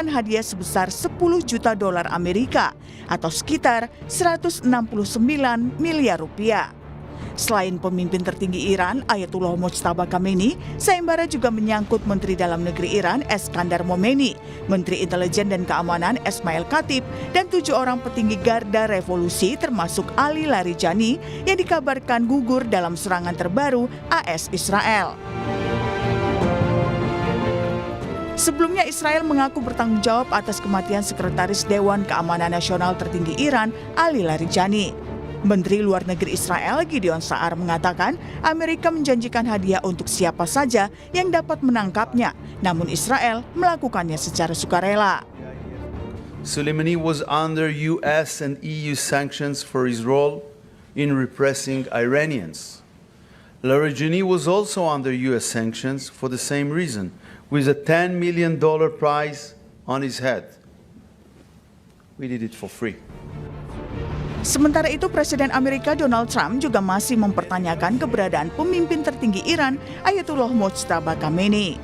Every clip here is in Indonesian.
hadiah sebesar 10 juta dolar Amerika atau sekitar 169 miliar rupiah. Selain pemimpin tertinggi Iran, Ayatullah Mojtaba Khamenei, sayembara juga menyangkut Menteri Dalam Negeri Iran, Eskandar Momeni, Menteri Intelijen dan Keamanan, Esmail Khatib, dan 7 orang petinggi Garda Revolusi termasuk Ali Larijani yang dikabarkan gugur dalam serangan terbaru AS Israel. Sebelumnya Israel mengaku bertanggung jawab atas kematian Sekretaris Dewan Keamanan Nasional tertinggi Iran, Ali Larijani. Menteri Luar Negeri Israel Gideon Sa'ar mengatakan Amerika menjanjikan hadiah untuk siapa saja yang dapat menangkapnya, namun Israel melakukannya secara sukarela. Soleimani was under US and EU sanctions for his role in repressing Iranians. Larijani was also under US sanctions for the same reason, with a $10 million prize on his head. We did it for free. Sementara itu, Presiden Amerika Donald Trump juga masih mempertanyakan keberadaan pemimpin tertinggi Iran, Ayatullah Mojtaba Khamenei.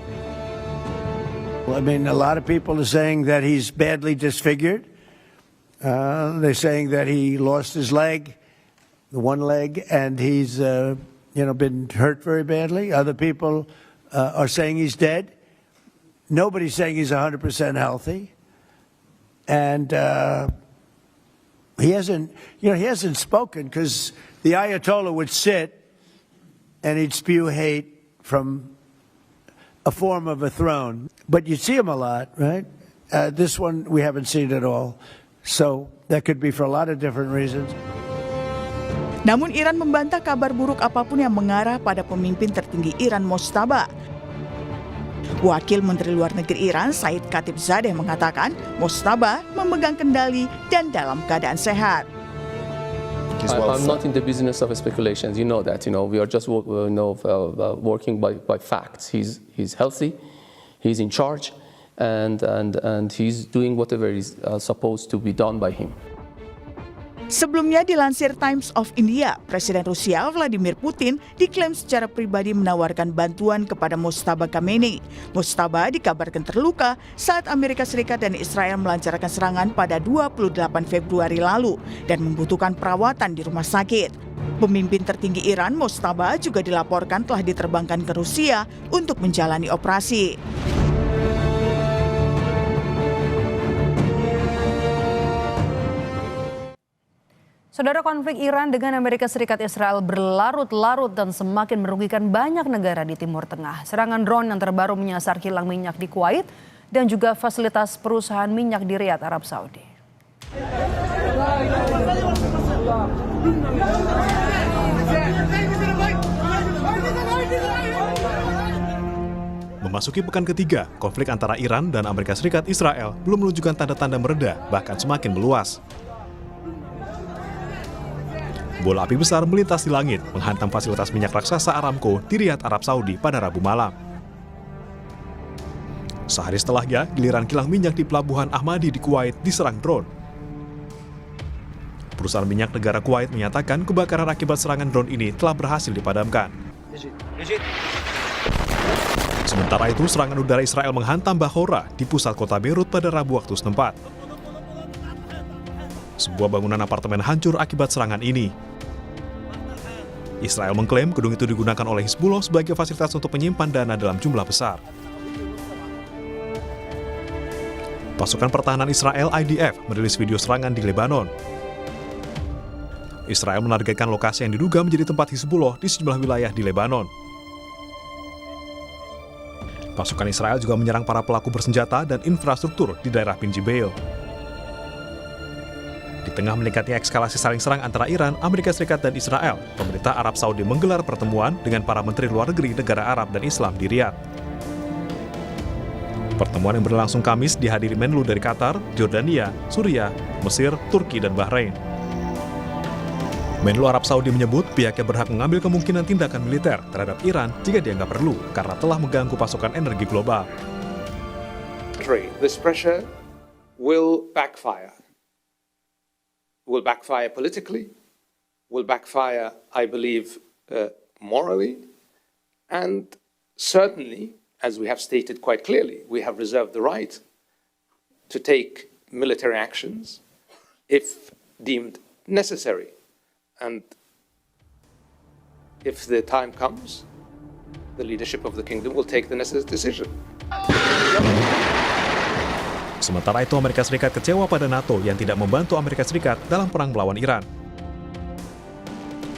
Well, I mean, a lot of people are saying that he's badly disfigured. They're saying that he lost his leg, the one leg, and he's been hurt very badly. Other people are saying he's dead. Nobody's saying he's 100% healthy, and he hasn't spoken because the Ayatollah would sit and he'd spew hate from a form of a throne. But you see him a lot, right? This one we haven't seen at all. So that could be for a lot of different reasons. Namun Iran membantah kabar buruk apapun yang mengarah pada pemimpin tertinggi Iran, Mojtaba. Wakil Menteri Luar Negeri Iran, Said Khatibzadeh, mengatakan Mojtaba memegang kendali dan dalam keadaan sehat. I'm not in the business of speculations. You know that. We are just working by facts. He's healthy, he's in charge, and he's doing whatever is supposed to be done by him. Sebelumnya dilansir Times of India, Presiden Rusia Vladimir Putin diklaim secara pribadi menawarkan bantuan kepada Mojtaba Khamenei. Mojtaba dikabarkan terluka saat Amerika Serikat dan Israel melancarkan serangan pada 28 Februari lalu dan membutuhkan perawatan di rumah sakit. Pemimpin tertinggi Iran, Mojtaba, juga dilaporkan telah diterbangkan ke Rusia untuk menjalani operasi. Saudara, konflik Iran dengan Amerika Serikat Israel berlarut-larut dan semakin merugikan banyak negara di Timur Tengah. Serangan drone yang terbaru menyasar kilang minyak di Kuwait dan juga fasilitas perusahaan minyak di Riyadh, Arab Saudi. Memasuki pekan ketiga, konflik antara Iran dan Amerika Serikat Israel belum menunjukkan tanda-tanda mereda, bahkan semakin meluas. Bola api besar melintas di langit, menghantam fasilitas minyak raksasa Aramco di Riyadh, Arab Saudi pada Rabu malam. Sehari setelahnya, giliran kilang minyak di Pelabuhan Ahmadi di Kuwait diserang drone. Perusahaan minyak negara Kuwait menyatakan kebakaran akibat serangan drone ini telah berhasil dipadamkan. Sementara itu, serangan udara Israel menghantam Bahora di pusat kota Beirut pada Rabu waktu setempat. Sebuah bangunan apartemen hancur akibat serangan ini. Israel mengklaim gedung itu digunakan oleh Hizbullah sebagai fasilitas untuk menyimpan dana dalam jumlah besar. Pasukan Pertahanan Israel IDF merilis video serangan di Lebanon. Israel menargetkan lokasi yang diduga menjadi tempat Hizbullah di sejumlah wilayah di Lebanon. Pasukan Israel juga menyerang para pelaku bersenjata dan infrastruktur di daerah Pinjibeil. Di tengah meningkatnya eskalasi saling serang antara Iran, Amerika Serikat, dan Israel, pemerintah Arab Saudi menggelar pertemuan dengan para menteri luar negeri negara Arab dan Islam di Riyadh. Pertemuan yang berlangsung Kamis dihadiri Menlu dari Qatar, Jordania, Suriah, Mesir, Turki, dan Bahrain. Menlu Arab Saudi menyebut pihaknya berhak mengambil kemungkinan tindakan militer terhadap Iran jika dianggap perlu, karena telah mengganggu pasokan energi global. This pressure will backfire. Will backfire politically, will backfire, I believe, morally, and certainly, as we have stated quite clearly, we have reserved the right to take military actions if deemed necessary. And if the time comes, the leadership of the kingdom will take the necessary decision. Sementara itu, Amerika Serikat kecewa pada NATO yang tidak membantu Amerika Serikat dalam perang melawan Iran.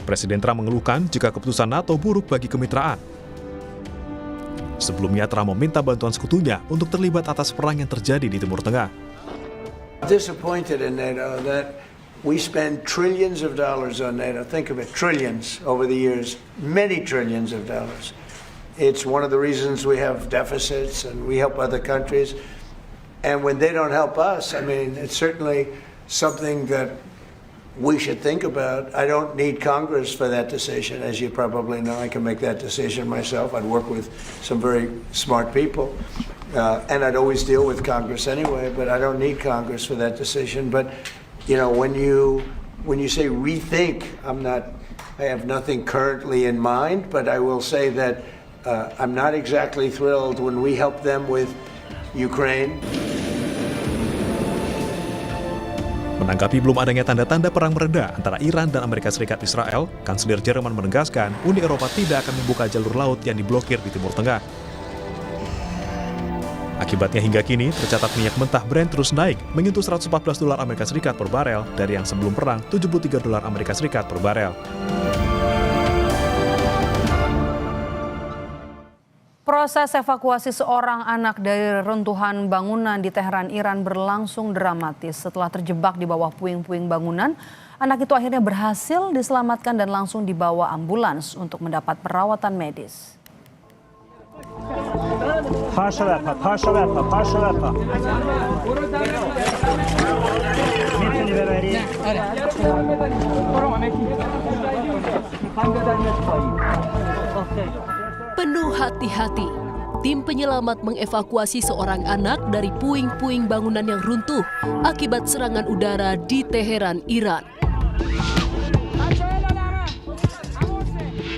Presiden Trump mengeluhkan jika keputusan NATO buruk bagi kemitraan. Sebelumnya, Trump meminta bantuan sekutunya untuk terlibat atas perang yang terjadi di Timur Tengah. Disappointed in NATO that we spend trillions of dollars on NATO. Think of it, trillions over the years, many trillions of dollars. It's one of the reasons we have deficits and we help other countries. And when they don't help us, I mean, it's certainly something that we should think about. I don't need Congress for that decision, as you probably know. I can make that decision myself. I'd work with some very smart people. And I'd always deal with Congress anyway, but I don't need Congress for that decision. But, you know, when you say rethink, I have nothing currently in mind, but I will say that I'm not exactly thrilled when we help them with Ukraine. Menanggapi belum adanya tanda-tanda perang mereda antara Iran dan Amerika Serikat Israel, Kanselir Jerman menegaskan Uni Eropa tidak akan membuka jalur laut yang diblokir di Timur Tengah. Akibatnya hingga kini tercatat minyak mentah Brent terus naik, menyentuh $114 Amerika Serikat per barel dari yang sebelum perang $73 Amerika Serikat per barel. Proses evakuasi seorang anak dari reruntuhan bangunan di Teheran, Iran berlangsung dramatis. Setelah terjebak di bawah puing-puing bangunan, anak itu akhirnya berhasil diselamatkan dan langsung dibawa ambulans untuk mendapat perawatan medis. Penuh hati-hati, tim penyelamat mengevakuasi seorang anak dari puing-puing bangunan yang runtuh akibat serangan udara di Teheran, Iran.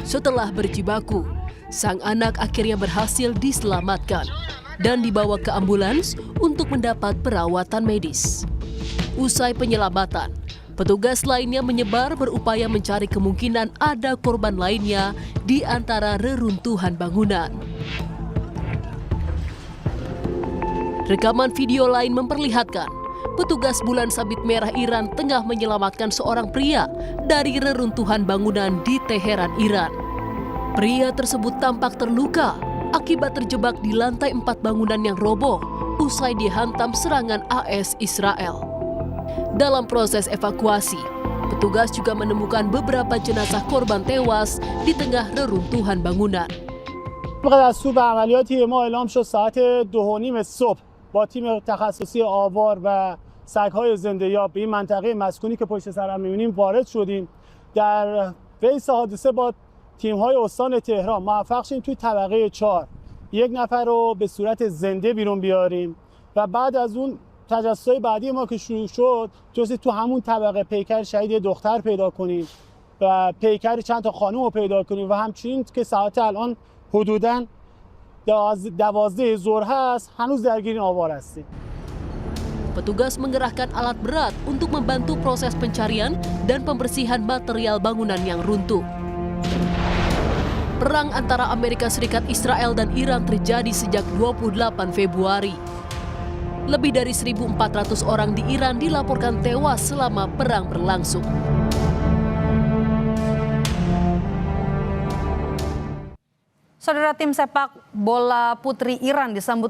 Setelah berjibaku, sang anak akhirnya berhasil diselamatkan dan dibawa ke ambulans untuk mendapat perawatan medis. Usai penyelamatan, petugas lainnya menyebar berupaya mencari kemungkinan ada korban lainnya di antara reruntuhan bangunan. Rekaman video lain memperlihatkan petugas bulan sabit merah Iran tengah menyelamatkan seorang pria dari reruntuhan bangunan di Teheran, Iran. Pria tersebut tampak terluka akibat terjebak di lantai 4 bangunan yang roboh usai dihantam serangan AS Israel. Dalam proses evakuasi, petugas juga menemukan beberapa jenazah korban tewas di tengah reruntuhan bangunan. دستور به عملیاتی ما اعلام شد ساعت 2:30 صبح با تیم تخصصی آوار و سگ‌های زنده‌یاب به این منطقه مسکونی که پشت سر هم می‌بینیم وارد شدیم. در رئیس حادثه با تیم‌های استان تهران موفق شدیم توی طبقه 4 یک نفر رو به صورت زنده بیرون بیاریم و بعد از اون تجسس‌های بعدی ما که شروع شد جز تو همون طبقه پیکر شهید دختر پیدا کنیم و پیکر چند تا خانم رو پیدا کنیم و همچنین که ساعت الان حدوداً 12 ظهر هست هنوز درگیر این آوار هستیم. Petugas mengerahkan alat berat untuk membantu proses pencarian dan pembersihan material bangunan yang runtuh. Perang antara Amerika Serikat, Israel, dan Iran terjadi sejak 28 Februari. Lebih dari 1.400 orang di Iran dilaporkan tewas selama perang berlangsung. Saudara, tim sepak bola putri Iran disambut